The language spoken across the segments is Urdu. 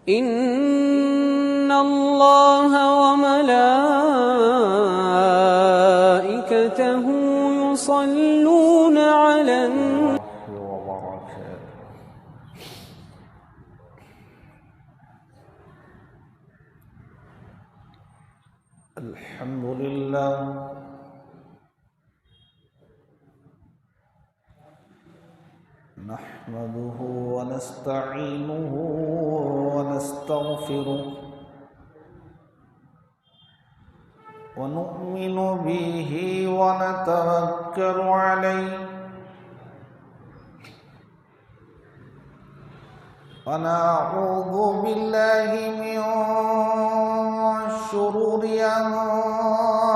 إن الله وملائكته يصلون على النبي. الحمد لله نحمده ونستعينه ونستغفره ونؤمن به ونتوكل عليه ونعوذ بالله من شرور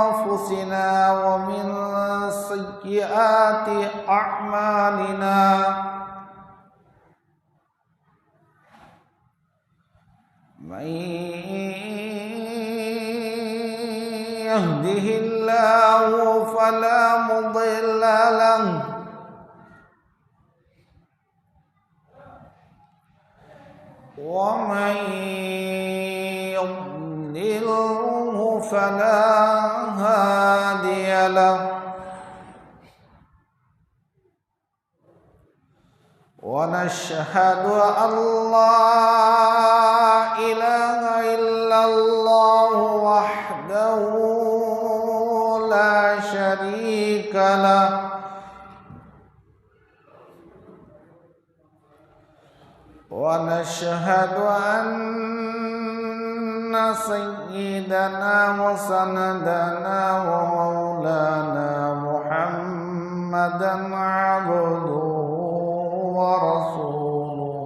أنفسنا ومن سيئات أعمالنا من يهده الله فلا مضل له ومن يضلله فلا هادي له ونشهد أن لا إله إلا الله وحده لا شريك له ونشهد أن سيدنا وسندنا ومولانا محمدا عبده ورسوله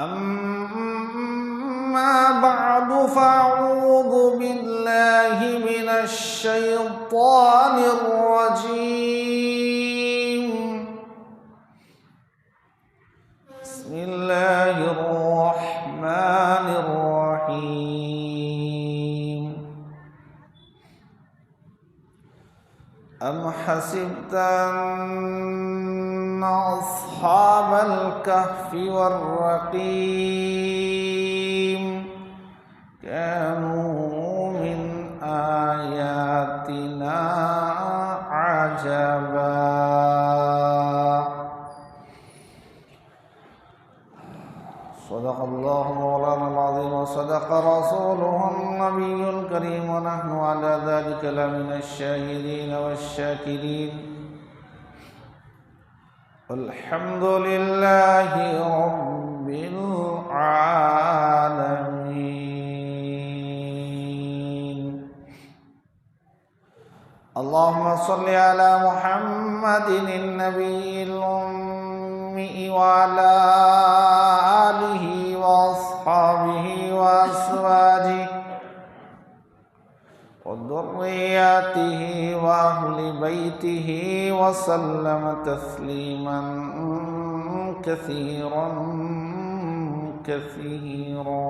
أما بعد فأعوذ بالله من الشيطان الرجيم بسم الله الرحمن الرحيم أم حسبت أن أصحاب الكهف والرقيم كانوا من آياتنا عجبا صدق الله مولانا العظيم وصدق رسوله النبي الكريم ونحن على ذلك لمن الشاهدين والشاكرين والحمد لله رب العالمين. اللهم صل على محمد النبي الأمي وعلى آله وأصحابه وأزواجه وذرياته وأهل بيته وسلم تسليما كثيرا كثيرا.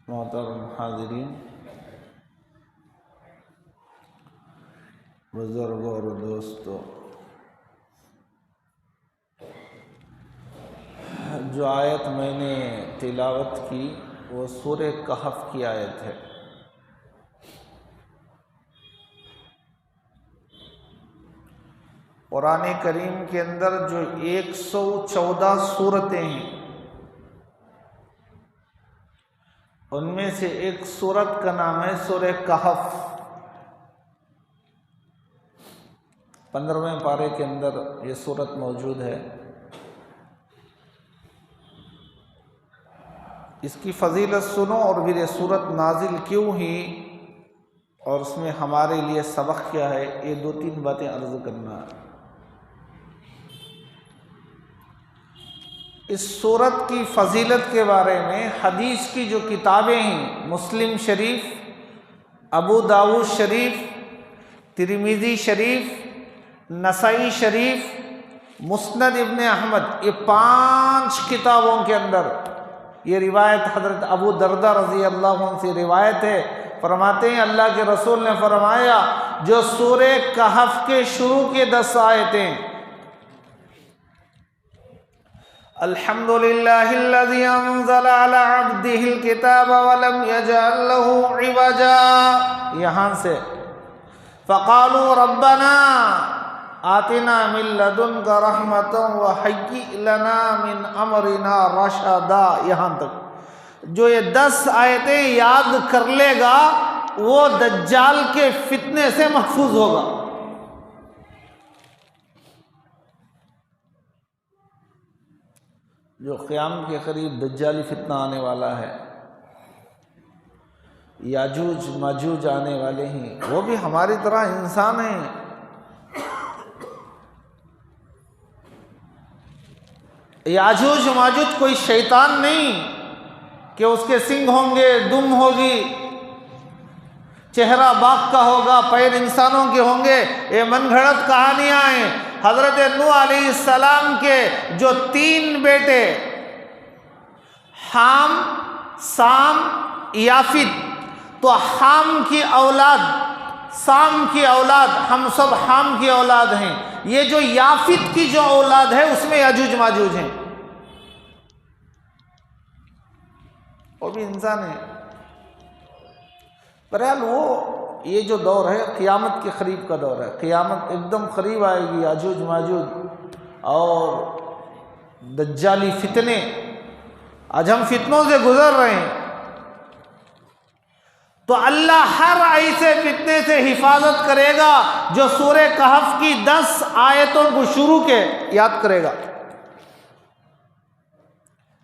محترم حاضرین، بزرگوں اور دوستوں، جو آیت میں نے تلاوت کی وہ سورہ کہف کی آیت ہے۔ قرآن کریم کے اندر جو 114 سورتیں ہیں، ان میں سے ایک سورت کا نام ہے سورہ کہف۔ 15ویں پارے کے اندر یہ سورت موجود ہے۔ اس کی فضیلت سنو اور پھر یہ سورت نازل کیوں ہوئی اور اس میں ہمارے لیے سبق کیا ہے، یہ 2-3 باتیں عرض کرنا ہے۔ اس سورت کی فضیلت کے بارے میں حدیث کی جو کتابیں ہیں، مسلم شریف، ابو داؤد شریف، ترمذی شریف، نسائی شریف، مسند ابن احمد، یہ 5 کتابوں کے اندر یہ روایت حضرت ابو دردہ رضی اللہ عنہ سے روایت ہے۔ فرماتے ہیں اللہ کے رسول نے فرمایا جو سورہ کہف کے شروع کے 10 آیتیں. الحمدللہ الذی انزل علی عبدہ الکتاب ولم یجعل لہ عوجا، یہاں سے فقالوا ربنا آتنا من لدنک رحمتا وہیئ لنا من امرنا رشدا، یہاں تک. جو یہ 10 آیتیں یاد کر لے گا وہ دجال کے فتنے سے محفوظ ہوگا. جو قیامت کے قریب دجالی فتنہ آنے والا ہے، یاجوج ماجوج آنے والے ہیں، وہ بھی ہماری طرح انسان ہیں. یاجوج ماجوج کوئی شیطان نہیں کہ اس کے سنگ ہوں گے، دم ہوگی، چہرہ باغ کا ہوگا، پیر انسانوں کے ہوں گے. یہ من گھڑت کہانیاں ہیں. حضرت نوح علیہ السلام کے جو 3 بیٹے حام، سام، یافت، تو حام کی اولاد، سام کی اولاد، ہم سب حام کی اولاد ہیں. یہ جو یافت کی جو اولاد ہے اس میں یاجوج ماجوج ہیں، وہ بھی انسان ہیں. بہرحال وہ یہ جو دور ہے قیامت کے قریب کا دور ہے. قیامت ایک دم قریب آئے گی. یاجوج ماجوج اور دجالی فتنے، آج ہم فتنوں سے گزر رہے ہیں. تو اللہ ہر ایسے فتنے سے حفاظت کرے گا جو سورہ کہف کی 10 آیتوں کو شروع کے یاد کرے گا.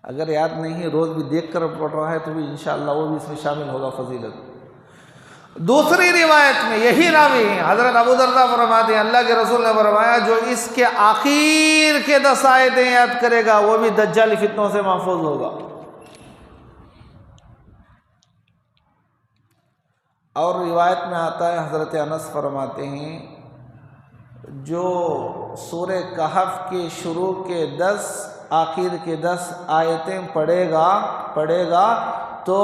اگر یاد نہیں ہے، روز بھی دیکھ کر پڑھ رہا ہے تو بھی انشاءاللہ وہ بھی اس میں شامل ہوگا فضیلت. دوسری روایت میں یہی راوی ہیں، حضرت ابو درداء فرماتے ہیں اللہ کے رسول نے فرمایا جو اس کے آخر کے 10 آیتیں یاد کرے گا وہ بھی دجالی فتنوں سے محفوظ ہوگا. اور روایت میں آتا ہے، حضرت انس فرماتے ہیں جو سورہ کہف کے شروع کے 10 آخر کے 10 آیتیں پڑھے گا تو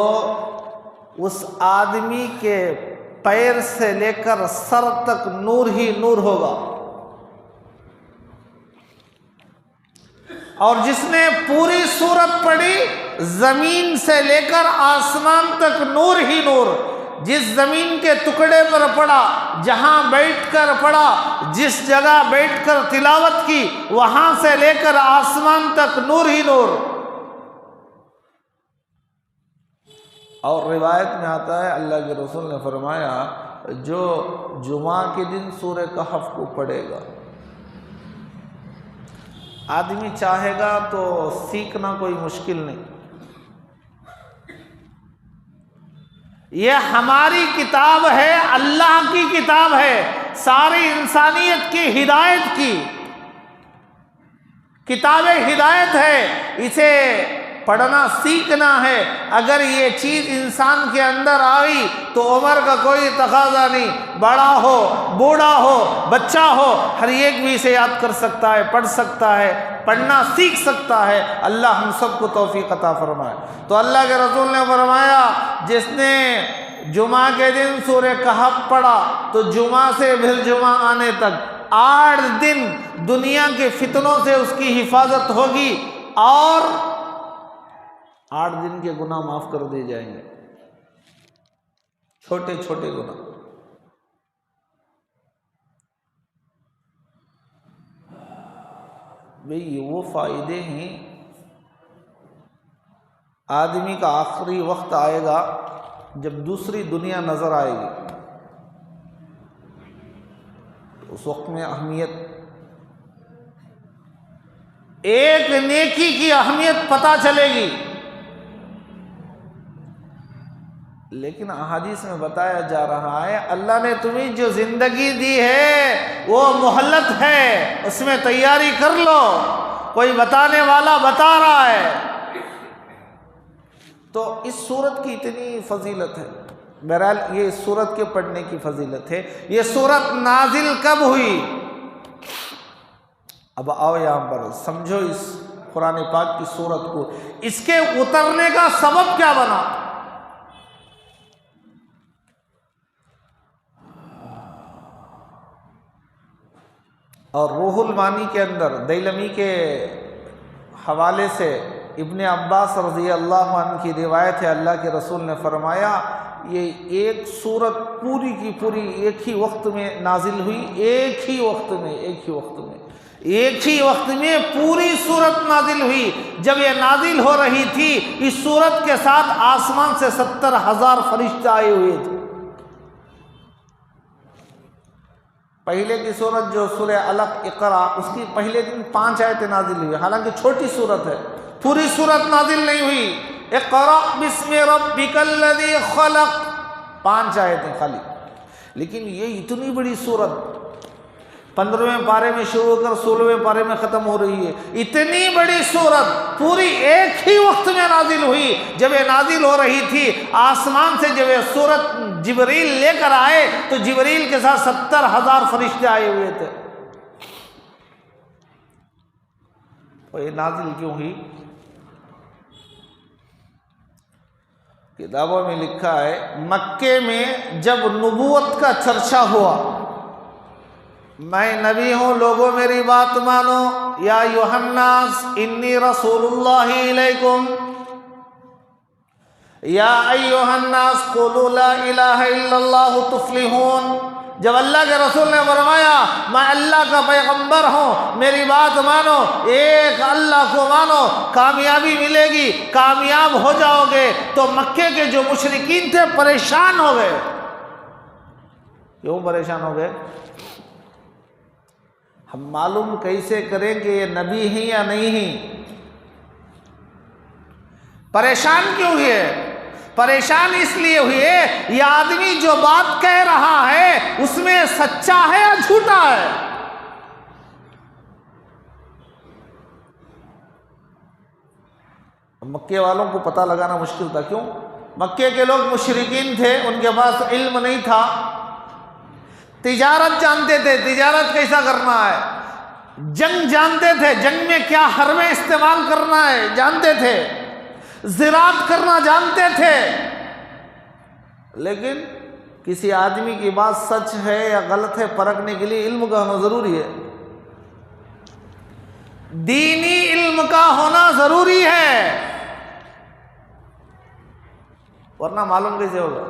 اس آدمی کے پیر سے لے کر سر تک نور ہی نور ہوگا. اور جس نے پوری سورت پڑھی زمین سے لے کر آسمان تک نور ہی نور. جس زمین کے ٹکڑے پر پڑا، جہاں بیٹھ کر پڑا، جس جگہ بیٹھ کر تلاوت کی، وہاں سے لے کر آسمان تک نور ہی نور. اور روایت میں آتا ہے اللہ کے رسول نے فرمایا جو جمعہ کے دن سورہ کہف کو پڑھے گا، آدمی چاہے گا تو سیکھنا کوئی مشکل نہیں. یہ ہماری کتاب ہے، اللہ کی کتاب ہے، ساری انسانیت کی ہدایت کی کتاب ہدایت ہے. اسے پڑھنا سیکھنا ہے. اگر یہ چیز انسان کے اندر آئی تو عمر کا کوئی تقاضا نہیں، بڑا ہو، بوڑھا ہو، بچہ ہو، ہر ایک بھی اسے یاد کر سکتا ہے، پڑھ سکتا ہے، پڑھنا سیکھ سکتا ہے. اللہ ہم سب کو توفیق عطا فرمائے. تو اللہ کے رسول نے فرمایا جس نے جمعہ کے دن سورہ کہف پڑھا تو جمعہ سے پھر جمعہ آنے تک 8 دن دنیا کے فتنوں سے اس کی حفاظت ہوگی اور 8 دن کے گناہ معاف کر دیے جائیں گے، چھوٹے چھوٹے گناہ. بھئی وہ فائدے ہیں. آدمی کا آخری وقت آئے گا جب دوسری دنیا نظر آئے گی، تو اس وقت میں اہمیت، ایک نیکی کی اہمیت پتہ چلے گی. لیکن احادیث میں بتایا جا رہا ہے اللہ نے تمہیں جو زندگی دی ہے وہ مہلت ہے، اس میں تیاری کر لو. کوئی بتانے والا بتا رہا ہے. تو اس سورت کی اتنی فضیلت ہے. بہرحال یہ اس سورت کے پڑھنے کی فضیلت ہے. یہ سورت نازل کب ہوئی؟ اب آؤ یہاں پر سمجھو اس قرآن پاک کی سورت کو. اس کے اترنے کا سبب کیا بنا؟ اور روح المانی کے اندر دیلمی کے حوالے سے ابن عباس رضی اللہ عنہ کی روایت ہے، اللہ کے رسول نے فرمایا یہ ایک سورت پوری کی پوری ایک ہی وقت میں نازل ہوئی، ایک ہی وقت میں پوری سورت نازل ہوئی۔ جب یہ نازل ہو رہی تھی اس سورت کے ساتھ آسمان سے 70,000 فرشتے آئے ہوئے تھے۔ پہلے کی سورت جو سورہ علق اقرا، اس کی پہلے دن 5 آیتیں نازل ہوئی، حالانکہ چھوٹی سورت ہے، پوری سورت نازل نہیں ہوئی۔ اقرا بسم ربک الذی خلق، 5 آیتیں خالی، لیکن یہ اتنی بڑی سورت 15ویں پارے میں شروع کر 16ویں پارے میں ختم ہو رہی ہے، اتنی بڑی سورت پوری ایک ہی وقت میں نازل ہوئی۔ جب یہ نازل ہو رہی تھی آسمان سے جب یہ سورت جبریل لے کر آئے تو جبریل کے ساتھ 70,000 فرشتے آئے ہوئے تھے۔ اور یہ نازل کیوں ہوئی؟ کتابوں میں لکھا ہے مکے میں جب نبوت کا چرچا ہوا، میں نبی ہوں لوگوں میری بات مانو، یا ایھا الناس انی رسول اللہ الیکم، یا ایھا الناس قولوا لا الہ الا اللہ تفلحون۔ جب اللہ کے رسول نے فرمایا میں اللہ کا پیغمبر ہوں، میری بات مانو، ایک اللہ کو مانو، کامیابی ملے گی، کامیاب ہو جاؤ گے، تو مکے کے جو مشرکین تھے پریشان ہو گئے۔ کیوں پریشان ہو گئے؟ ہم معلوم کیسے کریں کہ یہ نبی ہیں یا نہیں ہیں؟ پریشان کیوں ہوئے؟ پریشان اس لیے ہوئے یہ آدمی جو بات کہہ رہا ہے اس میں سچا ہے یا جھوٹا ہے؟ مکے والوں کو پتہ لگانا مشکل تھا۔ کیوں؟ مکے کے لوگ مشرکین تھے، ان کے پاس علم نہیں تھا، تجارت جانتے تھے، تجارت کیسا کرنا ہے، جنگ جانتے تھے، جنگ میں کیا حربیں استعمال کرنا ہے جانتے تھے، زراعت کرنا جانتے تھے، لیکن کسی آدمی کی بات سچ ہے یا غلط ہے پرکھنے کے لیے علم کا ہونا ضروری ہے، دینی علم کا ہونا ضروری ہے، ورنہ معلوم کیسے ہوگا؟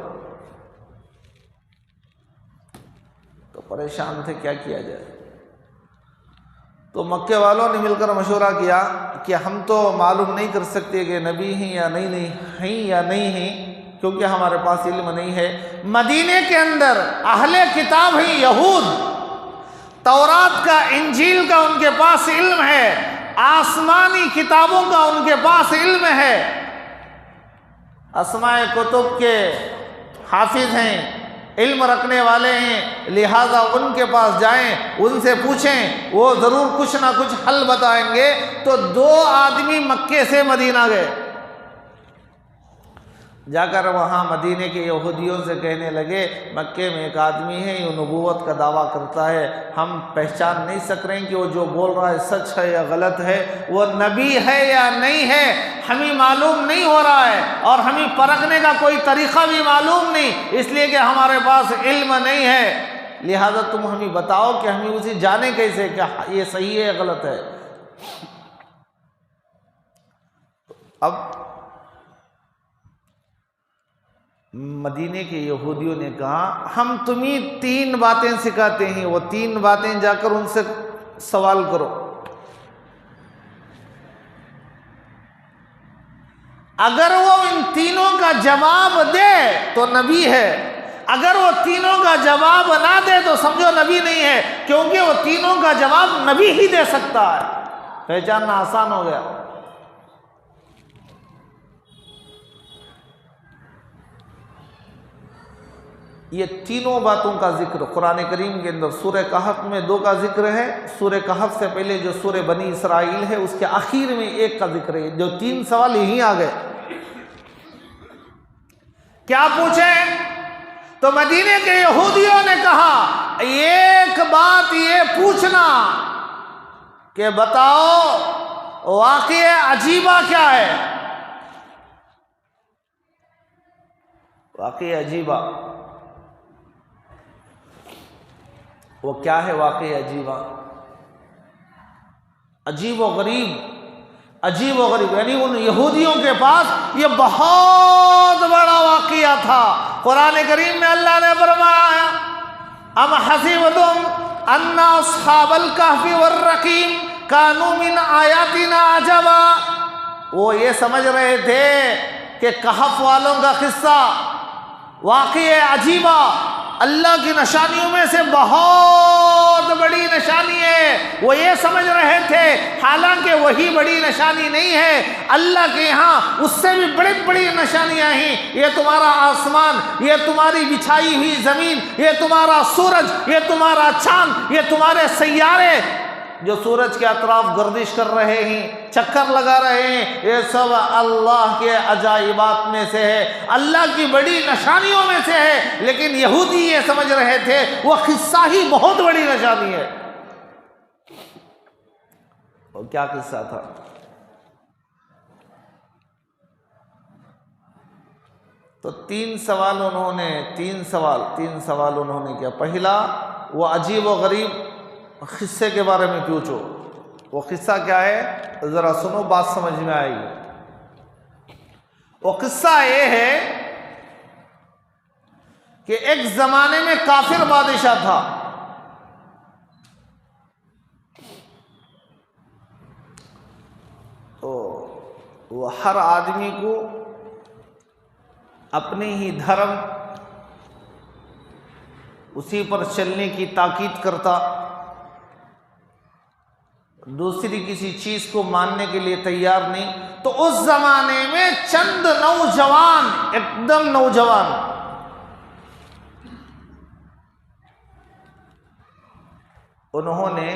تو پریشان تھے کیا کیا جائے۔ تو مکے والوں نے مل کر مشورہ کیا کہ ہم تو معلوم نہیں کر سکتے کہ نبی ہیں یا نہیں ہیں کیونکہ ہمارے پاس علم نہیں ہے۔ مدینے کے اندر اہل کتاب ہیں یہود، تورات کا انجیل کا ان کے پاس علم ہے، آسمانی کتابوں کا ان کے پاس علم ہے، اسماء کتب کے حافظ ہیں، علم رکھنے والے ہیں، لہذا ان کے پاس جائیں، ان سے پوچھیں، وہ ضرور کچھ نہ کچھ حل بتائیں گے۔ تو 2 آدمی مکے سے مدینہ گئے، جا کر وہاں مدینے کے یہودیوں سے کہنے لگے مکے میں ایک آدمی ہے یہ نبوت کا دعویٰ کرتا ہے، ہم پہچان نہیں سک رہے ہیں کہ وہ جو بول رہا ہے سچ ہے یا غلط ہے، وہ نبی ہے یا نہیں ہے، ہمیں معلوم نہیں ہو رہا ہے اور ہمیں پرکھنے کا کوئی طریقہ بھی معلوم نہیں، اس لیے کہ ہمارے پاس علم نہیں ہے، لہذا تم ہمیں بتاؤ کہ ہمیں اسے جانے کیسے کہ یہ صحیح ہے یا غلط ہے۔ اب مدینے کے یہودیوں نے کہا ہم تمہیں 3 باتیں سکھاتے ہیں، وہ 3 باتیں جا کر ان سے سوال کرو، اگر وہ ان تینوں کا جواب دے تو نبی ہے، اگر وہ تینوں کا جواب نہ دے تو سمجھو نبی نہیں ہے، کیونکہ وہ تینوں کا جواب نبی ہی دے سکتا ہے۔ پہچاننا آسان ہو گیا۔ یہ تینوں باتوں کا ذکر قرآن کریم کے اندر سورہ کہف میں 2 کا ذکر ہے، سورہ کہف سے پہلے جو سورہ بنی اسرائیل ہے اس کے آخر میں 1 کا ذکر ہے، جو 3 سوال یہیں آ گئے۔ کیا پوچھیں؟ تو مدینے کے یہودیوں نے کہا ایک بات یہ پوچھنا کہ بتاؤ واقعہ عجیبہ کیا ہے؟ واقعہ عجیبہ وہ کیا ہے؟ واقعہ عجیبہ عجیب و غریب یعنی ان یہودیوں کے پاس یہ بہت بڑا واقعہ تھا۔ قرآن کریم میں اللہ نے فرمایا ام حسبتم ان اصحاب الکہف والرقیم کانوا من آیاتنا عجبا، وہ یہ سمجھ رہے تھے کہ کہف والوں کا قصہ واقعہ عجیبہ اللہ کی نشانیوں میں سے بہت بڑی نشانی ہے، وہ یہ سمجھ رہے تھے، حالانکہ وہی بڑی نشانی نہیں ہے، اللہ کے یہاں اس سے بھی بڑی بڑی نشانیاں ہیں۔ یہ تمہارا آسمان، یہ تمہاری بچھائی ہوئی زمین، یہ تمہارا سورج، یہ تمہارا چاند، یہ تمہارے سیارے جو سورج کے اطراف گردش کر رہے ہیں، چکر لگا رہے ہیں، یہ سب اللہ کے عجائبات میں سے ہے، اللہ کی بڑی نشانیوں میں سے ہے۔ لیکن یہودی یہ سمجھ رہے تھے وہ قصہ ہی بہت بڑی نشانی ہے۔ اور کیا قصہ تھا؟ تو تین سوال انہوں نے کیا۔ پہلا، وہ عجیب و غریب قصے کے بارے میں پوچھو۔ وہ قصہ کیا ہے؟ ذرا سنو، بات سمجھ میں آئے گی۔ وہ قصہ یہ ہے کہ ایک زمانے میں کافر بادشاہ تھا، تو وہ ہر آدمی کو اپنے ہی دھرم اسی پر چلنے کی تاکید کرتا، دوسری کسی چیز کو ماننے کے لیے تیار نہیں۔ تو اس زمانے میں چند نوجوان، ایک دم نوجوان، انہوں نے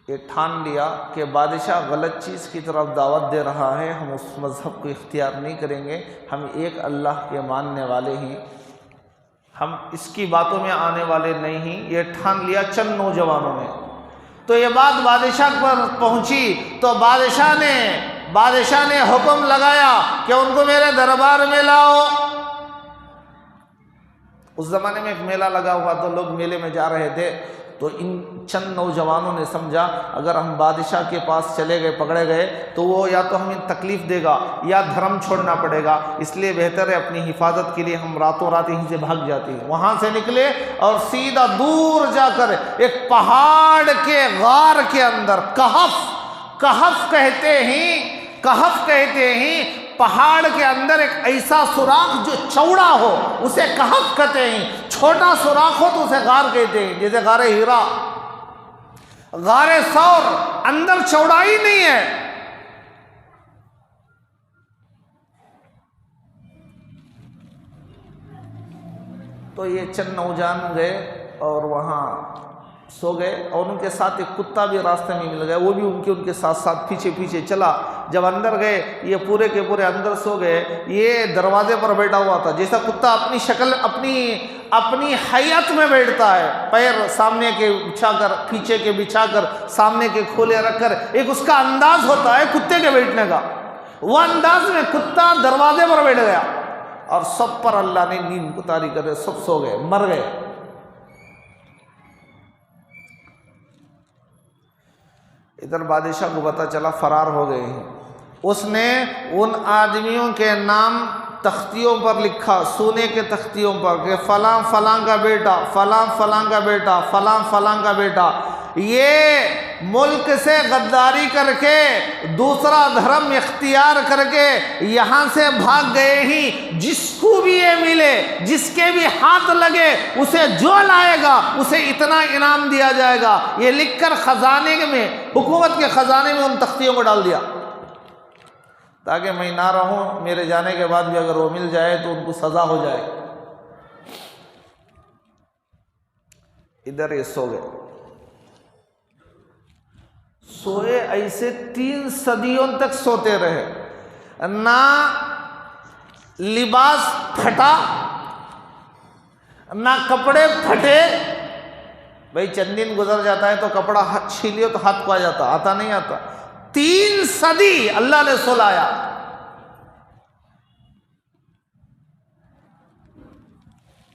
یہ ٹھان لیا کہ بادشاہ غلط چیز کی طرف دعوت دے رہا ہے، ہم اس مذہب کو اختیار نہیں کریں گے، ہم ایک اللہ کے ماننے والے ہیں، ہم اس کی باتوں میں آنے والے نہیں ہیں۔ یہ ٹھان لیا چند نوجوانوں نے۔ تو یہ بات بادشاہ پر پہنچی تو بادشاہ نے حکم لگایا کہ ان کو میرے دربار میں لاؤ۔ اس زمانے میں ایک میلہ لگا ہوا تو لوگ میلے میں جا رہے تھے، تو ان چند نوجوانوں نے سمجھا اگر ہم بادشاہ کے پاس چلے گئے، پکڑے گئے تو وہ یا تو ہمیں تکلیف دے گا یا دھرم چھوڑنا پڑے گا، اس لیے بہتر ہے اپنی حفاظت کے لیے ہم راتوں رات یہیں سے بھاگ جاتے ہیں۔ وہاں سے نکلے اور سیدھا دور جا کر ایک پہاڑ کے غار کے اندر، کہف کہتے ہیں پہاڑ کے اندر ایک ایسا سوراخ جو چوڑا ہو اسے کہف کہتے ہیں، چھوٹا سوراخ ہو تو اسے غار کہتے ہیں، جیسے غار ہیرا، غار ثور، اندر چوڑائی نہیں ہے۔ تو یہ چند نوجوان گئے اور وہاں سو گئے، اور ان کے ساتھ ایک کتا بھی راستے میں مل گیا، وہ بھی ان کے ساتھ پیچھے چلا۔ جب اندر گئے یہ پورے کے پورے اندر سو گئے۔ یہ دروازے پر بیٹھا ہوا تھا، جیسا کتا اپنی شکل اپنی حیت میں بیٹھتا ہے، پیر سامنے کے بچھا کر، پیچھے کے بچھا کر، سامنے کے کھولے رکھ کر، ایک اس کا انداز ہوتا ہے کتے کے بیٹھنے کا۔ وہ انداز میں کتا دروازے پر بیٹھ گیا اور سب پر اللہ نے نیند اتاری کر سب سو گئے، مر گئے۔ ادھر بادشاہ کو پتہ چلا فرار ہو گئے ہیں۔ اس نے ان آدمیوں کے نام تختیوں پر لکھا، سونے کے تختیوں پر، کہ فلاں فلاں کا بیٹا، فلاں فلاں کا بیٹا، فلاں فلاں کا بیٹا، یہ ملک سے غداری کر کے دوسرا دھرم اختیار کر کے یہاں سے بھاگ گئے ہی، جس کو بھی یہ ملے، جس کے بھی ہاتھ لگے، اسے جو لائے گا اسے اتنا انعام دیا جائے گا۔ یہ لکھ کر خزانے میں، حکومت کے خزانے میں ان تختیوں کو ڈال دیا تاکہ میں نہ رہوں، میرے جانے کے بعد بھی اگر وہ مل جائے تو ان کو سزا ہو جائے۔ ادھر یہ سو گئے، سوئے ایسے 3 صدیوں تک سوتے رہے، نہ لباس پھٹا نہ کپڑے پھٹے۔ بھئی چند دن گزر جاتا ہے تو کپڑا چھیلیو تو ہاتھ کو آ جاتا، آتا نہیں آتا۔ 3 صدی اللہ نے سلایا۔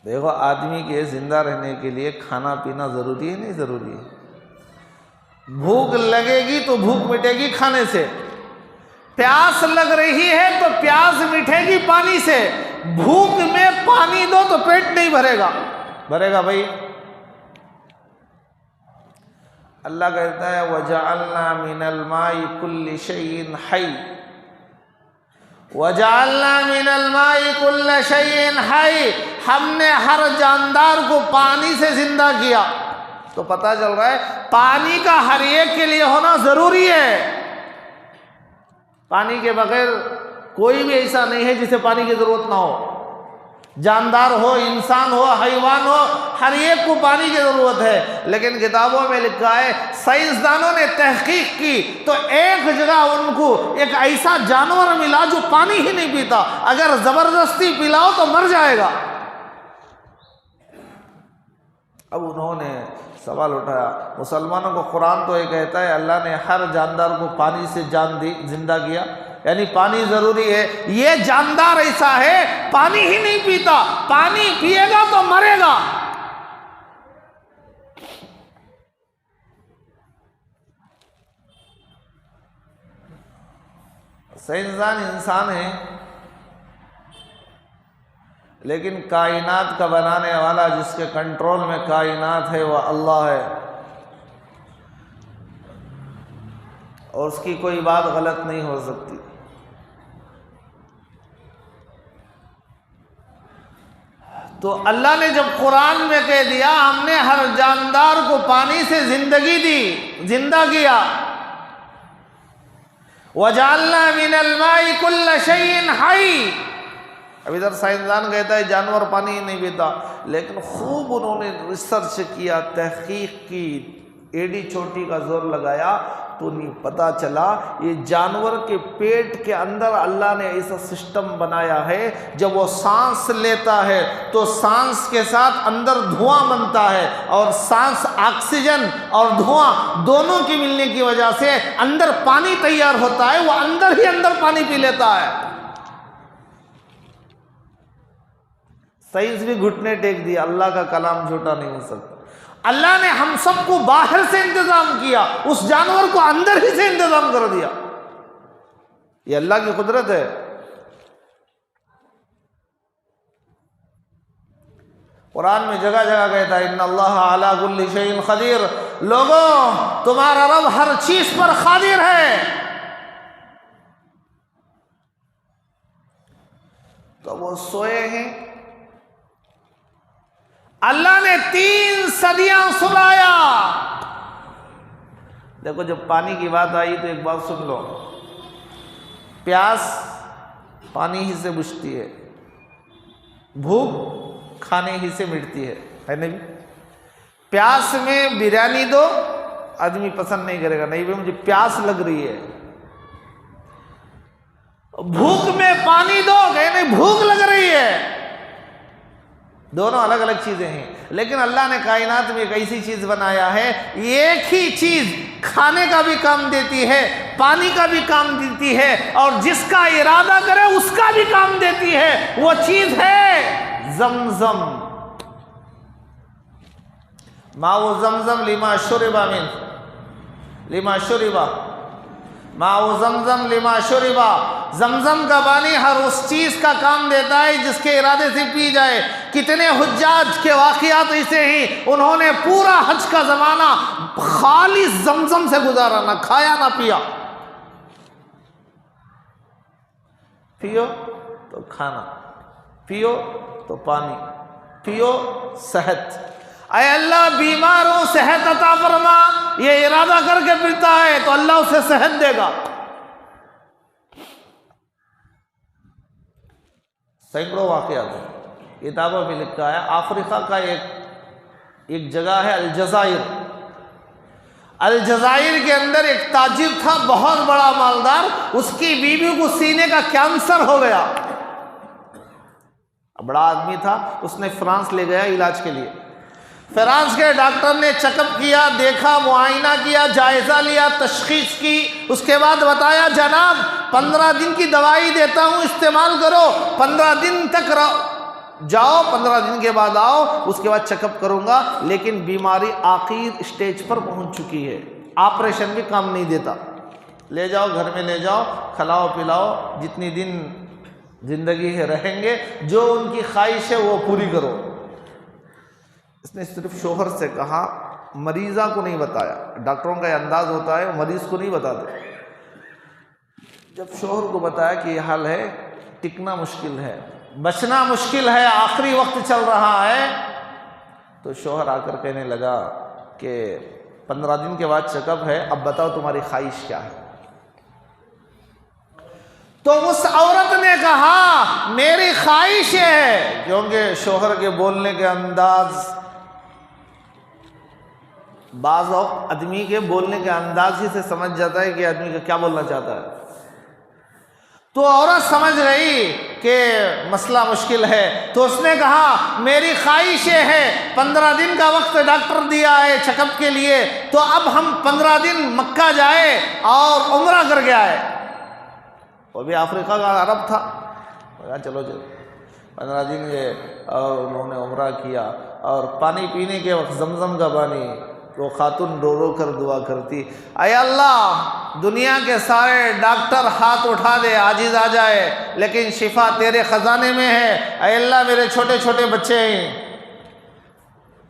دیکھو آدمی کے زندہ رہنے کے لیے کھانا پینا ضروری ہے نہیں ضروری ہے؟ بھوک لگے گی تو بھوک مٹے گی کھانے سے، پیاس لگ رہی ہے تو پیاس مٹے گی پانی سے، بھوک میں پانی دو تو پیٹ نہیں بھرے گا، بھرے گا بھائی؟ اللہ کہتا ہے وَجَعَلْنَا مِنَ الْمَاءِ كُلِّ شَيْءٍ حَيٍّ، وَجَعَلْنَا مِنَ الْمَاءِ كُلَّ شَيْءٍ حَيٍّ، ہم نے ہر جاندار کو پانی سے زندہ کیا۔ تو پتہ چل رہا ہے پانی کا ہر ایک کے لیے ہونا ضروری ہے۔ پانی کے بغیر کوئی بھی ایسا نہیں ہے جسے پانی کی ضرورت نہ ہو، جاندار ہو، انسان ہو، حیوان ہو، ہر ایک کو پانی کی ضرورت ہے۔ لیکن کتابوں میں لکھا ہے سائنسدانوں نے تحقیق کی تو ایک جگہ ان کو ایک ایسا جانور ملا جو پانی ہی نہیں پیتا، اگر زبردستی پلاؤ تو مر جائے گا۔ اب انہوں نے سوال اٹھایا، مسلمانوں کو قرآن تو یہ کہتا ہے اللہ نے ہر جاندار کو پانی سے زندہ کیا، یعنی پانی ضروری ہے۔ یہ جاندار ایسا ہے پانی ہی نہیں پیتا، پانی پیے گا تو مرے گا۔ سائنسدان انسان ہے، لیکن کائنات کا بنانے والا جس کے کنٹرول میں کائنات ہے وہ اللہ ہے، اور اس کی کوئی بات غلط نہیں ہو سکتی۔ تو اللہ نے جب قرآن میں کہہ دیا ہم نے ہر جاندار کو پانی سے زندگی دی، زندہ کیا، وَجَعَلْنَا مِنَ الْمَاءِ كُلَّ شَيْءٍ حَيٍّ۔ اب ادھر سائنسدان کہتا ہے جانور پانی ہی نہیں پیتا، لیکن خوب انہوں نے ریسرچ کیا، تحقیق کی، ایڈی چھوٹی کا زور لگایا تو نہیں پتا چلا یہ جانور کے پیٹ کے اندر اللہ نے ایسا سسٹم بنایا ہے جب وہ سانس لیتا ہے تو سانس کے ساتھ اندر دھواں بنتا ہے، اور سانس آکسیجن اور دھواں دونوں کی ملنے کی وجہ سے اندر پانی تیار ہوتا ہے، وہ اندر ہی اندر پانی پی لیتا ہے۔ سائنس بھی گھٹنے ٹیک دیا، اللہ کا کلام جھوٹا نہیں ہو سکتا۔ اللہ نے ہم سب کو باہر سے انتظام کیا، اس جانور کو اندر ہی سے انتظام کر دیا۔ یہ اللہ کی قدرت ہے۔ قرآن میں جگہ جگہ کہتا ہے ان اللہ علی کل شیء قدیر، لوگوں تمہارا رب ہر چیز پر قادر ہے۔ تو وہ سوئے ہیں، اللہ نے 3 صدیاں سلایا۔ دیکھو جب پانی کی بات آئی تو ایک بات سن لو، پیاس پانی ہی سے بجھتی ہے، بھوک کھانے ہی سے مٹتی ہے نہیں؟ پیاس میں بریانی دو آدمی پسند نہیں کرے گا، نہیں بھائی مجھے پیاس لگ رہی ہے۔ بھوک میں پانی دو کہ نہیں بھوک لگ رہی ہے، دونوں الگ الگ چیزیں ہیں۔ لیکن اللہ نے کائنات میں ایک ایسی چیز بنایا ہے، ایک ہی چیز کھانے کا بھی کام دیتی ہے، پانی کا بھی کام دیتی ہے، اور جس کا ارادہ کرے اس کا بھی کام دیتی ہے۔ وہ چیز ہے زمزم، ماء زمزم لما شرب من، لما شرب ماء زمزم لما شرب۔ زمزم کا پانی ہر اس چیز کا کام دیتا ہے جس کے ارادے سے پی جائے۔ کتنے حجاج کے واقعات ایسے ہیں، انہوں نے پورا حج کا زمانہ خالص زمزم سے گزارا، نہ کھایا نہ پیا۔ پیو تو کھانا، پیو تو پانی، پیو صحت۔ اے اللہ بیماروں صحت عطا فرما، یہ ارادہ کر کے پیتا ہے تو اللہ اسے صحت دے گا۔ سینکڑوں واقعات کتابوں میں لکھا ہے۔ افریقہ کا ایک جگہ ہے الجزائر، الجزائر کے اندر ایک تاجر تھا بہت بڑا مالدار، اس کی بیوی کو سینے کا کینسر ہو گیا، بڑا آدمی تھا، اس نے فرانس لے گیا علاج کے لیے۔ فرانس کے ڈاکٹر نے چیک اپ کیا، دیکھا، معائنہ کیا، جائزہ لیا، تشخیص کی، اس کے بعد بتایا جناب 15 دن کی دوائی دیتا ہوں استعمال کرو، 15 دن تک جاؤ، 15 دن کے بعد آؤ، اس کے بعد چیک اپ کروں گا، لیکن بیماری آخری سٹیج پر پہنچ چکی ہے، آپریشن بھی کام نہیں دیتا، لے جاؤ گھر میں لے جاؤ، کھلاؤ پلاؤ، جتنی دن زندگی ہے رہیں گے، جو ان کی خواہش ہے وہ پوری کرو۔ اس نے صرف شوہر سے کہا، مریضہ کو نہیں بتایا۔ ڈاکٹروں کا یہ انداز ہوتا ہے، مریض کو نہیں بتاتے۔ جب شوہر کو بتایا کہ یہ حال ہے، ٹکنا مشکل ہے، بچنا مشکل ہے، آخری وقت چل رہا ہے، تو شوہر آ کر کہنے لگا کہ 15 دن کے بعد چیک اپ ہے، اب بتاؤ تمہاری خواہش کیا ہے؟ تو اس عورت نے کہا میری خواہش ہے، کیونکہ شوہر کے بولنے کے انداز، بعض آدمی کے بولنے کے انداز ہی سے سمجھ جاتا ہے کہ آدمی کا کیا بولنا چاہتا ہے۔ تو عورت سمجھ گئی کہ مسئلہ مشکل ہے، تو اس نے کہا میری خواہش یہ ہے، 15 دن کا وقت ڈاکٹر دیا ہے چیک اپ کے لیے، تو اب ہم 15 دن مکہ جائے اور عمرہ کر کے آئے۔ وہ بھی افریقہ کا عرب تھا، چلو 15 دن گئے اور انہوں نے عمرہ کیا، اور پانی پینے کے وقت زمزم کا پانی، وہ خاتون رو رو کر دعا کرتی، اے اللہ دنیا کے سارے ڈاکٹر ہاتھ اٹھا دے، عاجز آ جائے، لیکن شفا تیرے خزانے میں ہے۔ اے اللہ میرے چھوٹے چھوٹے بچے ہیں،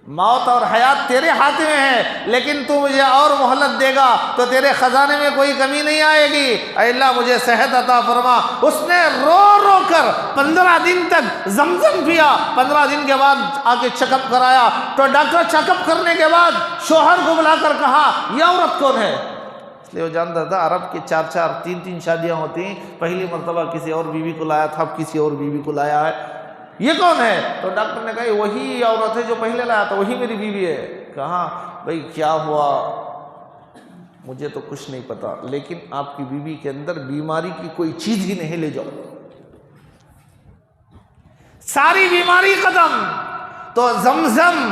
موت اور حیات تیرے ہاتھ میں ہے، لیکن تو مجھے اور مہلت دے گا تو تیرے خزانے میں کوئی کمی نہیں آئے گی، اے اللہ مجھے صحت عطا فرما۔ اس نے رو رو کر 15 دن تک زمزم پیا، 15 دن کے بعد آ کے چیک اپ کرایا، تو ڈاکٹر چیک اپ کرنے کے بعد شوہر کو بلا کر کہا یہ عورت کون ہے؟ اس لیے وہ جانتا تھا عرب کی 4 3 شادیاں ہوتی ہیں، پہلی مرتبہ کسی اور بیوی کو لایا تھا، اب کسی اور بیوی کو لایا ہے، یہ کون ہے؟ تو ڈاکٹر نے کہا وہی عورت ہے جو پہلے لایا تھا، وہی میری بیوی ہے۔ کہا بھئی کیا ہوا؟ مجھے تو کچھ نہیں پتا، لیکن آپ کی بیوی کے اندر بیماری کی کوئی چیز ہی نہیں، لے جاؤ، ساری بیماری ختم۔ تو زمزم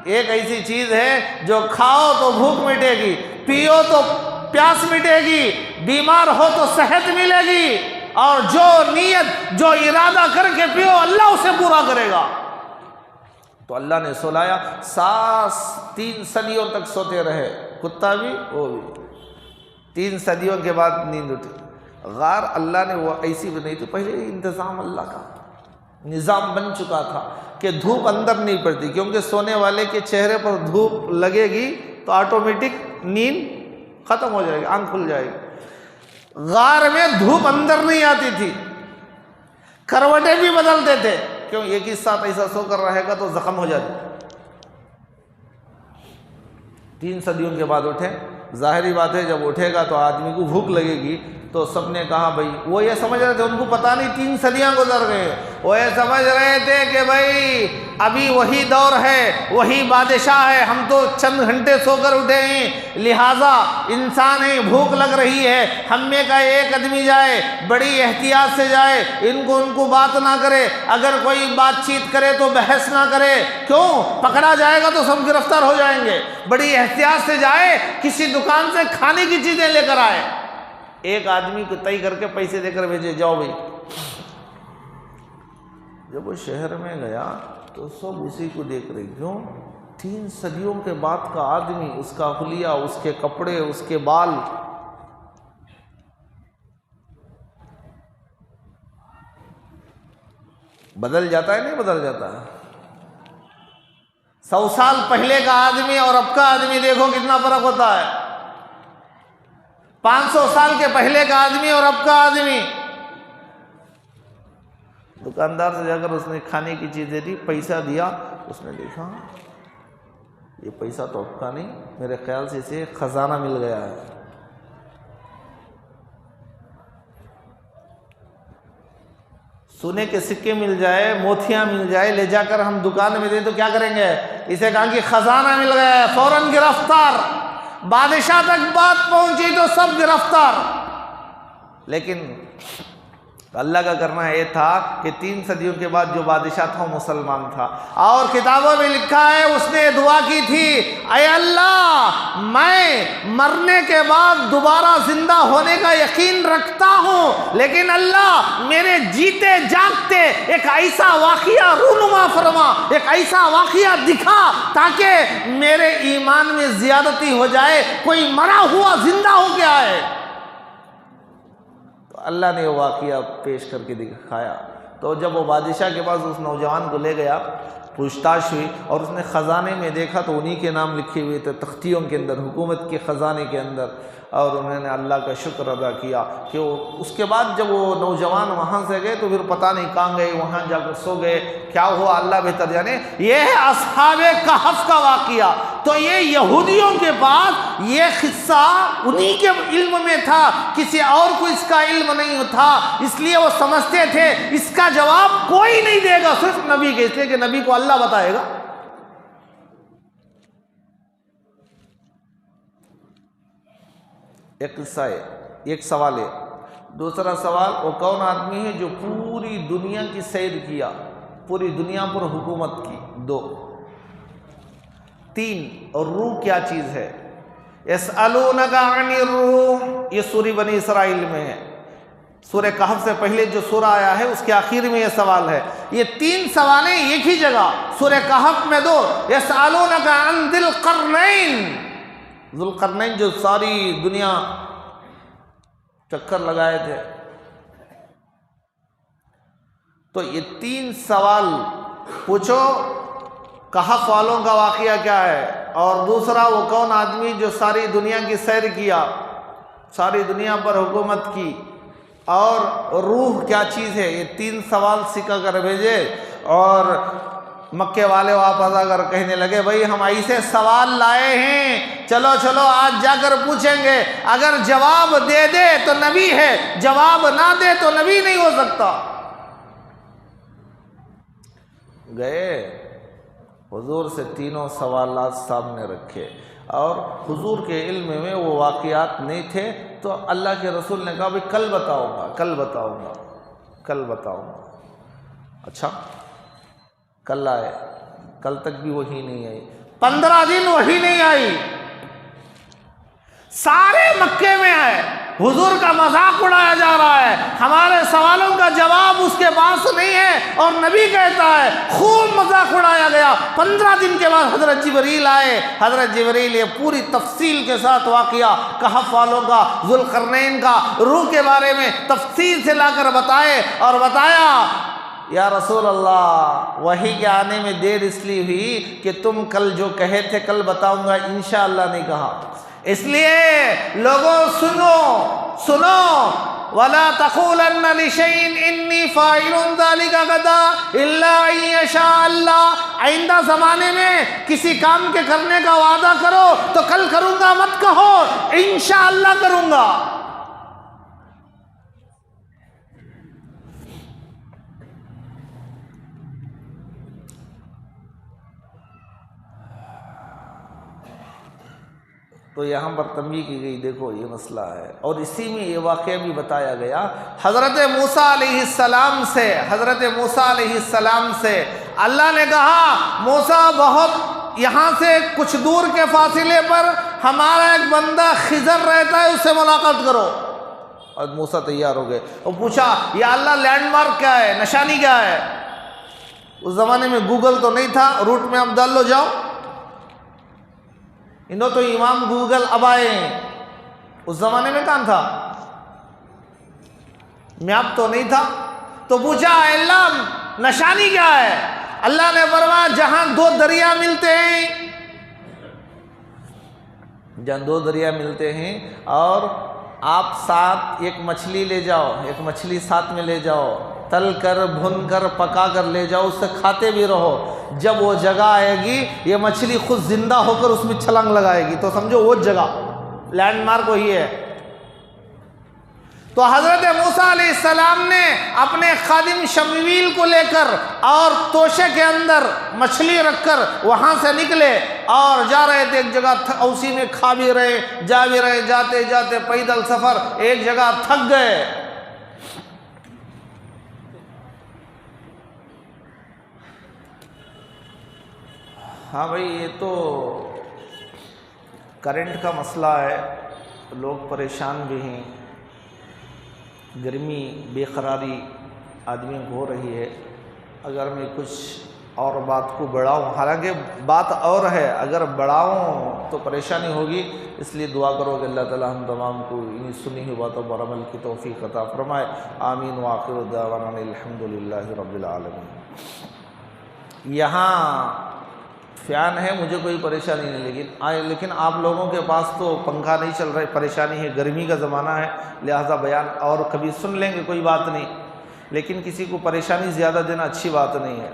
ایک ایسی چیز ہے جو کھاؤ تو بھوک مٹے گی، پیو تو پیاس مٹے گی، بیمار ہو تو صحت ملے گی، اور جو نیت جو ارادہ کر کے پیو اللہ اسے پورا کرے گا۔ تو اللہ نے سلایا، 3 صدیوں تک سوتے رہے، کتا بھی وہ بھی، 3 صدیوں کے بعد نیند اٹھی۔ غار اللہ نے وہ ایسی بنائی تھی، پہلے انتظام اللہ کا نظام بن چکا تھا کہ دھوپ اندر نہیں پڑتی، کیونکہ سونے والے کے چہرے پر دھوپ لگے گی تو آٹومیٹک نیند ختم ہو جائے گی، آنکھ کھل جائے گی۔ غار میں دھوپ اندر نہیں آتی تھی، کروٹیں بھی بدلتے تھے، کیوں؟ ایک ہی ساتھ ایسا سو کر رہے گا تو زخم ہو جاتی۔ 3 صدیوں کے بعد اٹھے، ظاہری بات ہے جب اٹھے گا تو آدمی کو بھوک لگے گی، تو سب نے کہا بھائی، وہ یہ سمجھ رہے تھے، ان کو پتہ نہیں 3 صدیاں گزر گئے، وہ یہ سمجھ رہے تھے کہ بھائی ابھی وہی دور ہے، وہی بادشاہ ہے، ہم تو چند گھنٹے سو کر اٹھے ہیں، لہٰذا انسان ہے، بھوک لگ رہی ہے، ہم میں کا ایک آدمی جائے، بڑی احتیاط سے جائے، ان کو بات نہ کرے، اگر کوئی بات چیت کرے تو بحث نہ کرے، کیوں؟ پکڑا جائے گا تو سب گرفتار ہو جائیں گے، بڑی احتیاط سے جائے، کسی دکان سے کھانے کی چیزیں لے کر آئے، ایک آدمی کو طے کر کے پیسے دے کر بھیجے، جاؤ بھائی۔ جب وہ شہر میں گیا تو سب اسی کو دیکھ رہے، کیوں؟ 3 صدیوں کے بعد کا آدمی، اس کا حلیہ، اس کے کپڑے، اس کے بال، بدل جاتا ہے نہیں بدل جاتا ہے؟ 100 سال پہلے کا آدمی اور اب کا آدمی دیکھو کتنا فرق ہوتا ہے، 500 سال کے پہلے کا آدمی اور اب کا آدمی۔ دکاندار سے جا کر اس نے کھانے کی چیزیں دی، پیسہ دیا، اس نے دیکھا یہ پیسہ تو اب کا نہیں، میرے خیال سے اسے خزانہ مل گیا ہے۔ سونے کے سکے مل جائے، موتیاں مل جائے، لے جا کر ہم دکان میں دیں تو کیا کریں گے؟ اسے کہا کہ خزانہ مل گیا ہے، فوراً گرفتار۔ بادشاہ تک بات پہنچی تو سب گرفتار۔ لیکن اللہ کا کرنا یہ تھا کہ 3 صدیوں کے بعد جو بادشاہ تھا وہ مسلمان تھا، اور کتابوں میں لکھا ہے اس نے دعا کی تھی، اے اللہ میں مرنے کے بعد دوبارہ زندہ ہونے کا یقین رکھتا ہوں، لیکن اللہ میرے جیتے جاگتے ایک ایسا واقعہ رونما فرما، ایک ایسا واقعہ دکھا تاکہ میرے ایمان میں زیادتی ہو جائے، کوئی مرا ہوا زندہ ہو کے آئے۔ اللہ نے وہ واقعہ پیش کر کے دکھایا۔ تو جب وہ بادشاہ کے پاس اس نوجوان کو لے گیا، پوچھ تاچھ ہوئی، اور اس نے خزانے میں دیکھا تو انہی کے نام لکھے ہوئے تھے تختیوں کے اندر، حکومت کے خزانے کے اندر، اور انہوں نے اللہ کا شکر ادا کیا کہ اس کے بعد جب وہ نوجوان وہاں سے گئے تو پھر پتہ نہیں کہاں گئے، وہاں جا کر سو گئے، کیا ہوا اللہ بہتر جانے۔ یہ ہے اصحاب کہف کا واقعہ۔ تو یہ یہودیوں کے پاس یہ قصہ انہی کے علم میں تھا، کسی اور کو اس کا علم نہیں تھا، اس لیے وہ سمجھتے تھے اس کا جواب کوئی نہیں دے گا صرف نبی کے، اس لیے کہ نبی کو اللہ بتائے گا۔ ایک قصہ ہے، ایک سوال ہے۔ دوسرا سوال، وہ کون آدمی ہے جو پوری دنیا کی سیر کیا، پوری دنیا پر حکومت کی؟ 2۔ 3، اور روح کیا چیز ہے؟ یسألونک عن الروح، یہ سورہ بنی اسرائیل میں ہے، سورہ کہف سے پہلے جو سورہ آیا ہے اس کے آخر میں یہ سوال ہے۔ یہ 3 سوالیں ایک ہی جگہ، سورہ کہف میں 2، یسألونک عن ذی القرنین، ذو القرنین جو ساری دنیا چکر لگائے تھے۔ تو یہ 3 سوال پوچھو، کہف والوں کا واقعہ کیا ہے، اور دوسرا وہ کون آدمی جو ساری دنیا کی سیر کیا، ساری دنیا پر حکومت کی، اور روح کیا چیز ہے۔ یہ 3 سوال سکھا کر بھیجے، اور مکے والے واپس آ کر کہنے لگے بھائی ہم ایسے سوال لائے ہیں، چلو چلو آج جا کر پوچھیں گے، اگر جواب دے دے تو نبی ہے، جواب نہ دے تو نبی نہیں ہو سکتا۔ گئے حضور سے تینوں سوالات سامنے رکھے، اور حضور کے علم میں وہ واقعات نہیں تھے، تو اللہ کے رسول نے کہا بھائی کل بتاؤں گا، کل بتاؤں گا، کل بتاؤں گا۔ اچھا کل آئے، کل تک بھی وحی نہیں آئی، 15 دن وحی نہیں آئی، سارے مکے میں آئے، حضور کا مذاق اڑایا جا رہا ہے، ہمارے سوالوں کا جواب اس کے پاس نہیں ہے، اور نبی کہتا ہے خوب مذاق اڑایا گیا۔ 15 دن کے بعد حضرت جبریل آئے، حضرت جبریل یہ پوری تفصیل کے ساتھ واقعہ کہف والوں کا، ذو القرنین کا، روح کے بارے میں تفصیل سے لا کر بتائے، اور بتایا یا رسول اللہ وحی کے آنے میں دیر اس لیے ہوئی کہ تم کل جو کہے تھے کل بتاؤں گا انشاءاللہ نہیں کہا، اس لیے لوگوں سنو سنو، وَلَا تَقُولَنَّ لِشَيْءٍ إِنِّي فَاعِلٌ ذَلِكَ غَدًا إِلَّا أَن يَشَاءَ اللَّهُ۔ آئندہ زمانے میں کسی کام کے کرنے کا وعدہ کرو تو کل کروں گا مت کہو، انشاءاللہ کروں گا۔ تو یہاں پر تنبیہ کی گئی، دیکھو یہ مسئلہ ہے، اور اسی میں یہ واقعہ بھی بتایا گیا حضرت موسیٰ علیہ السلام سے، حضرت موسیٰ علیہ السلام سے اللہ نے کہا موسیٰ بہت یہاں سے کچھ دور کے فاصلے پر ہمارا ایک بندہ خضر رہتا ہے، اس سے ملاقات کرو۔ اور موسیٰ تیار ہو گئے، اور پوچھا یا اللہ لینڈ مارک کیا ہے، نشانی کیا ہے؟ اس زمانے میں گوگل تو نہیں تھا، روٹ میں اب ڈال لو جاؤ، انہوں تو امام گوگل اب آئے ہیں، اس زمانے میں کہاں تھا، میپ تو نہیں تھا۔ تو پوچھا اے اللہ نشانی کیا ہے؟ اللہ نے فرمایا جہاں 2 دریا ملتے ہیں، جہاں 2 دریا ملتے ہیں، اور آپ ساتھ ایک مچھلی لے جاؤ، ایک مچھلی ساتھ میں لے جاؤ، تل کر بھن کر پکا کر لے جاؤ، اس سے کھاتے بھی رہو، جب وہ جگہ آئے گی یہ مچھلی خود زندہ ہو کر اس میں چھلانگ لگائے گی، تو سمجھو وہ جگہ لینڈ مارک وہی ہے۔ تو حضرت موسیٰ علیہ السلام نے اپنے خادم شمویل کو لے کر اور توشے کے اندر مچھلی رکھ کر وہاں سے نکلے، اور جا رہے تھے ایک جگہ، اسی میں کھا بھی رہے جا بھی رہے، جاتے جاتے پیدل سفر، ایک جگہ تھک گئے، ہاں بھائی، یہ تو کرنٹ کا مسئلہ ہے، لوگ پریشان بھی ہیں، گرمی بے قراری آدمی کو ہو رہی ہے۔ اگر میں کچھ اور بات کو بڑھاؤں، حالانکہ بات اور ہے، اگر بڑھاؤں تو پریشانی ہوگی، اس لیے دعا کرو کہ اللہ تعالی ہم تمام کو انہیں سنی ہوئی باتوں پر عمل کی توفیق عطا فرمائے۔ آمین وآخر دعوانا الحمدللہ رب العالمین۔ یہاں فین ہے، مجھے کوئی پریشانی نہیں، لیکن آپ لوگوں کے پاس تو پنکھا نہیں چل رہا، پریشانی ہے، گرمی کا زمانہ ہے، لہذا بیان اور کبھی سن لیں گے، کوئی بات نہیں، لیکن کسی کو پریشانی زیادہ دینا اچھی بات نہیں ہے۔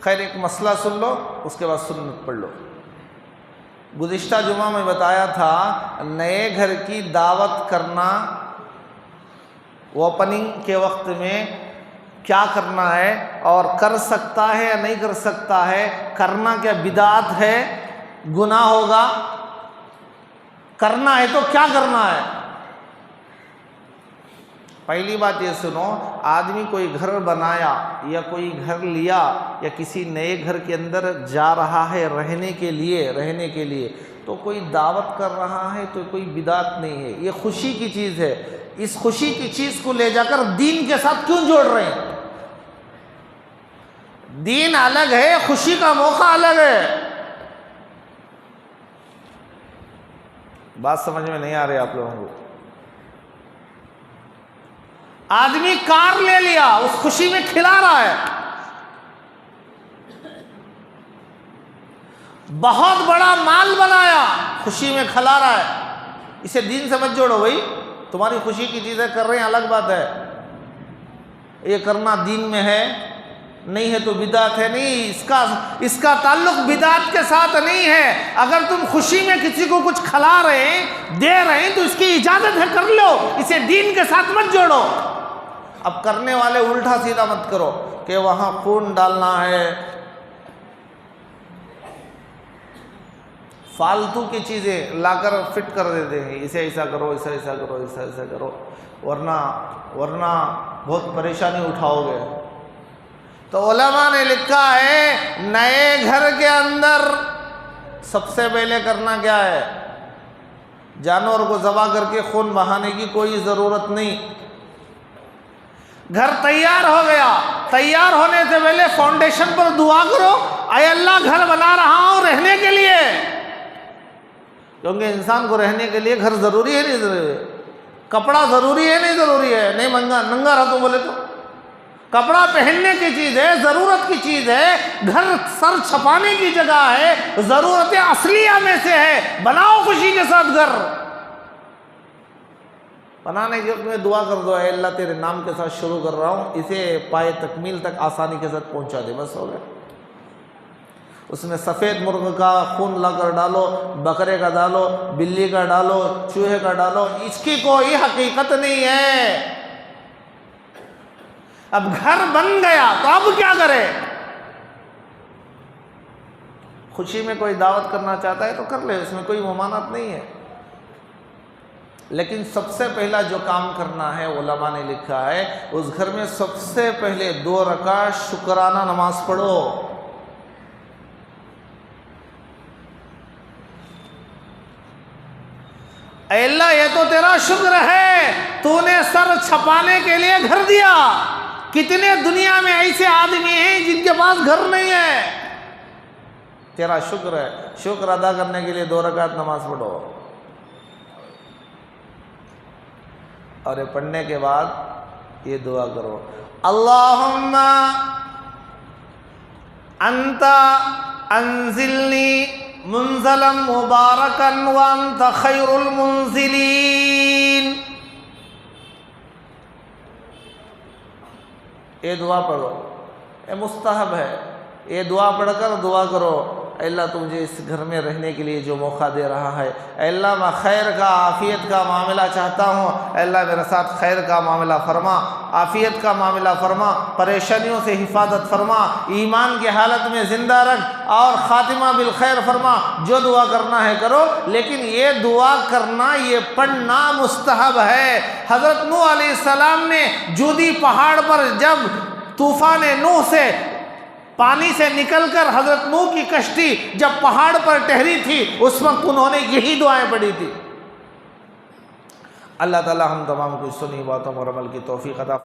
خیر، ایک مسئلہ سن لو، اس کے بعد سنت پڑھ لو۔ گزشتہ جمعہ میں بتایا تھا نئے گھر کی دعوت کرنا، اوپننگ کے وقت میں کیا کرنا ہے، اور کر سکتا ہے یا نہیں کر سکتا ہے، کرنا کیا بدعت ہے، گناہ ہوگا، کرنا ہے تو کیا کرنا ہے۔ پہلی بات یہ سنو، آدمی کوئی گھر بنایا یا کوئی گھر لیا یا کسی نئے گھر کے اندر جا رہا ہے رہنے کے لیے تو کوئی دعوت کر رہا ہے تو کوئی بدعت نہیں ہے، یہ خوشی کی چیز ہے۔ اس خوشی کی چیز کو لے جا کر دین کے ساتھ کیوں جوڑ رہے ہیں؟ دین الگ ہے، خوشی کا موقع الگ ہے۔ بات سمجھ میں نہیں آ رہی آپ لوگوں کو؟ آدمی کار لے لیا، اس خوشی میں کھلا رہا ہے، بہت بڑا مال بنایا، خوشی میں کھلا رہا ہے، اسے دین سے مت جوڑو بھائی۔ تمہاری خوشی کی چیزیں کر رہے ہیں الگ بات ہے، یہ کرنا دین میں ہے نہیں ہے تو بدعت ہے، نہیں، اس کا تعلق بدعت کے ساتھ نہیں ہے۔ اگر تم خوشی میں کسی کو کچھ کھلا رہے ہیں، دے رہے ہیں، تو اس کی اجازت ہے، کر لو، اسے دین کے ساتھ مت جوڑو۔ اب کرنے والے الٹا سیدھا مت کرو کہ وہاں خون ڈالنا ہے، فالتو کی چیزیں لا کر فٹ کر دیتے ہیں، اسے ایسا کرو، ایسا کرو، ایسا کرو، ورنہ بہت پریشانی اٹھاؤ گے۔ تو علماء نے لکھا ہے نئے گھر کے اندر سب سے پہلے کرنا کیا ہے؟ جانور کو ذبح کر کے خون بہانے کی کوئی ضرورت نہیں۔ گھر تیار ہو گیا، تیار ہونے سے پہلے فاؤنڈیشن پر دعا کرو، اے اللہ گھر بنا رہا ہوں رہنے کے لیے، کیونکہ انسان کو رہنے کے لیے گھر ضروری ہے نہیں ضروری ہے، کپڑا ضروری ہے نہیں ضروری ہے، نہیں ننگا رہا تو بولے تو کپڑا پہننے کی چیز ہے، ضرورت کی چیز ہے، گھر سر چھپانے کی جگہ ہے، ضرورت اصلیہ میں سے ہے، بناؤ خوشی کے ساتھ گھر۔ بنانے کے وقت میں دعا کر دو، اے اللہ تیرے نام کے ساتھ شروع کر رہا ہوں، اسے پائے تکمیل تک آسانی کے ساتھ پہنچا دے، بس ہو گیا۔ اس میں سفید مرغ کا خون لا کر ڈالو، بکرے کا ڈالو، بلی کا ڈالو، چوہے کا ڈالو، اس کی کوئی حقیقت نہیں ہے۔ اب گھر بن گیا تو اب کیا کرے؟ خوشی میں کوئی دعوت کرنا چاہتا ہے تو کر لے، اس میں کوئی ممانعت نہیں ہے، لیکن سب سے پہلا جو کام کرنا ہے علماء نے لکھا ہے، اس گھر میں سب سے پہلے 2 رکعت شکرانہ نماز پڑھو۔ اے اللہ یہ تو تیرا شکر ہے، تو نے سر چھپانے کے لیے گھر دیا، کتنے دنیا میں ایسے آدمی ہیں جن کے پاس گھر نہیں ہے، تیرا شکر ہے، شکر ادا کرنے کے لیے 2 رکعت نماز پڑھو۔ اور یہ پڑھنے کے بعد یہ دعا کرو، اللہم انت انزلنی منزلا مبارکا وانت خیر المنزلین۔ یہ دعا پڑھو، یہ مستحب ہے، یہ دعا پڑھ کر دعا کرو، اے اللہ تو مجھے اس گھر میں رہنے کے لیے جو موقع دے رہا ہے، اے اللہ میں خیر کا عافیت کا معاملہ چاہتا ہوں، اے اللہ میرے ساتھ خیر کا معاملہ فرما، عافیت کا معاملہ فرما، پریشانیوں سے حفاظت فرما، ایمان کی حالت میں زندہ رکھ اور خاتمہ بالخیر فرما۔ جو دعا کرنا ہے کرو، لیکن یہ دعا کرنا، یہ پڑھنا مستحب ہے۔ حضرت نوح علیہ السلام نے جودی پہاڑ پر جب طوفان نوح سے پانی سے نکل کر حضرت نوح کی کشتی جب پہاڑ پر ٹھہری تھی اس وقت انہوں نے یہی دعائیں پڑھی تھی۔ اللہ تعالی ہم تمام کو سنی باتوں اور عمل کی توفیق عطا